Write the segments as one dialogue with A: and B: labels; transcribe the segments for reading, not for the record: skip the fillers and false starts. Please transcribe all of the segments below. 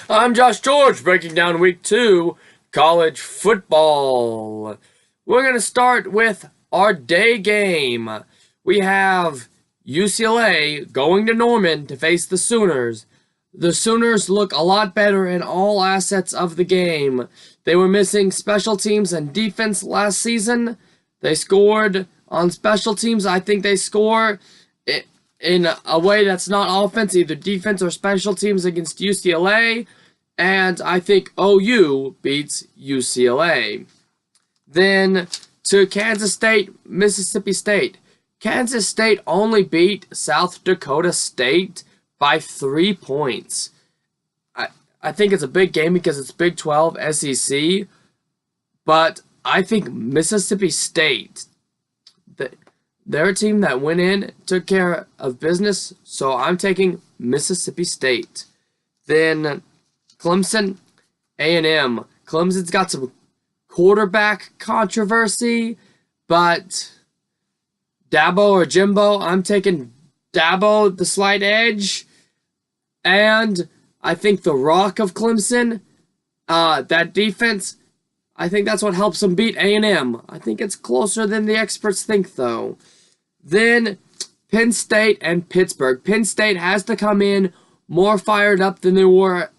A: I'm Josh George, breaking down week 2 college football. We're going to start with our day game. We have UCLA going to Norman to face the Sooners. The Sooners look a lot better in all assets of the game. They were missing special teams and defense last season. They scored on special teams. I think they score in a way that's not offense, either defense or special teams against UCLA. And I think OU beats UCLA. Then to Kansas State, Mississippi State. Kansas State only beat South Dakota State by 3 points. I think it's a big game because it's Big 12 SEC. But I think Mississippi State, they're a team that went in, took care of business. So I'm taking Mississippi State. Then Clemson, A&M. Clemson's got some quarterback controversy, but Dabo or Jimbo, I'm taking Dabo, the slight edge. And I think the rock of Clemson, that defense, I think that's what helps them beat A&M. I think it's closer than the experts think, though. Then Penn State and Pittsburgh. Penn State has to come in more fired up than they were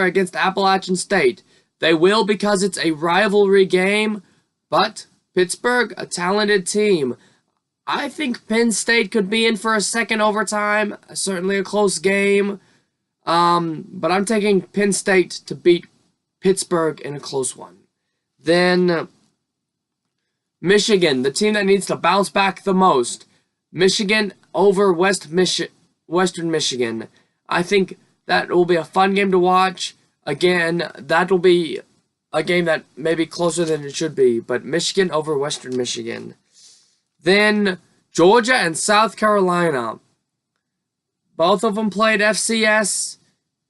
A: against Appalachian State. They will because it's a rivalry game, but Pittsburgh, a talented team. I think Penn State could be in for a second overtime, certainly a close game, but I'm taking Penn State to beat Pittsburgh in a close one. Then Michigan, the team that needs to bounce back the most. Michigan over Western Michigan. I think that will be a fun game to watch. Again, that will be a game that may be closer than it should be, but Michigan over Western Michigan. Then Georgia and South Carolina. Both of them played FCS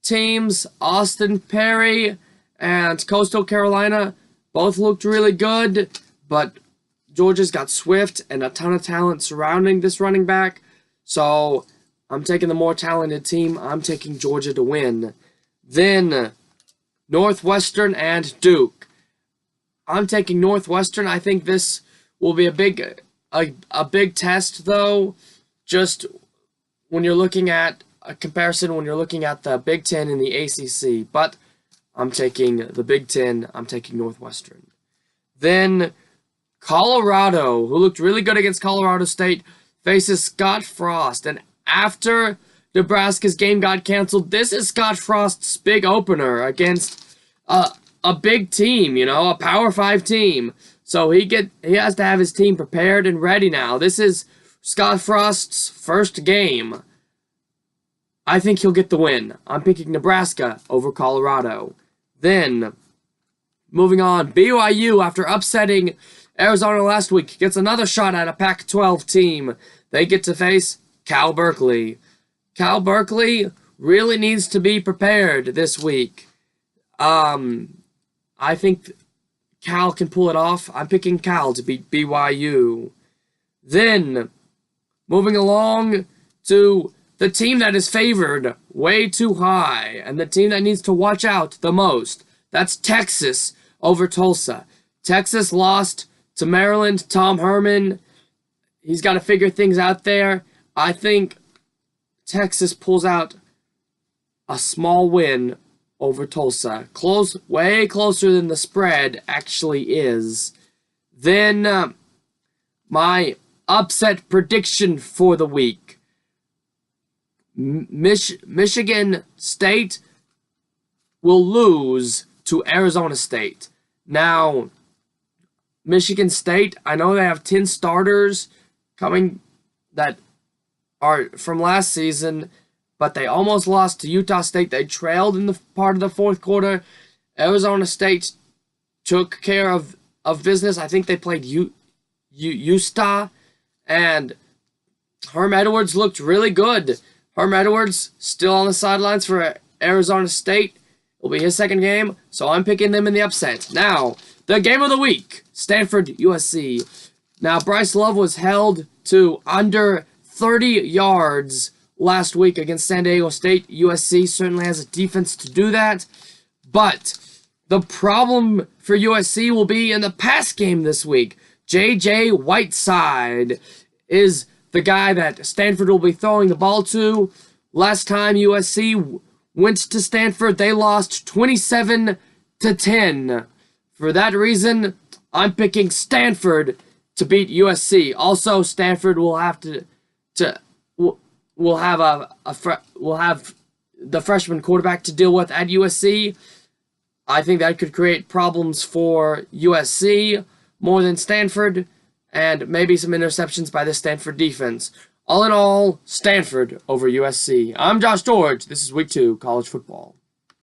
A: teams. Austin Perry and Coastal Carolina both looked really good, but Georgia's got Swift and a ton of talent surrounding this running back. So I'm taking the more talented team. I'm taking Georgia to win. Then Northwestern and Duke. I'm taking Northwestern. I think this will be a big test, though. Just when you're looking at a comparison, when you're looking at the Big Ten and the ACC. But I'm taking the Big Ten. I'm taking Northwestern. Then Colorado, who looked really good against Colorado State, faces Scott Frost. And after Nebraska's game got canceled, this is Scott Frost's big opener against a big team, a Power 5 team. So he has to have his team prepared and ready now. This is Scott Frost's first game. I think he'll get the win. I'm picking Nebraska over Colorado. Then, moving on, BYU, after upsetting Arizona last week, gets another shot at a Pac-12 team. They get to face Cal Berkeley. Cal Berkeley really needs to be prepared this week. I think Cal can pull it off. I'm picking Cal to beat BYU. Then, moving along to the team that is favored way too high and the team that needs to watch out the most. That's Texas over Tulsa. Texas lost to Maryland. Tom Herman, he's got to figure things out there. I think Texas pulls out a small win over Tulsa. Close, way closer than the spread actually is. Then my upset prediction for the week. Michigan State will lose to Arizona State. Now, Michigan State, I know they have 10 starters coming that are from last season, but they almost lost to Utah State. They trailed in the part of the fourth quarter. Arizona State took care of business. I think they played Utah, and Herm Edwards looked really good. Herm Edwards still on the sidelines for Arizona State. It'll be his second game, so I'm picking them in the upset. Now, the game of the week, Stanford USC. Now, Bryce Love was held to under 30 yards last week against San Diego State. USC certainly has a defense to do that. But the problem for USC will be in the pass game this week. J.J. Whiteside is the guy that Stanford will be throwing the ball to. Last time USC went to Stanford, they lost 27-10. For that reason, I'm picking Stanford to beat USC. Also, Stanford will have will have the freshman quarterback to deal with at USC. I think that could create problems for USC more than Stanford, and maybe some interceptions by the Stanford defense. All in all, Stanford over USC. I'm Josh George. This is Week 2 College Football.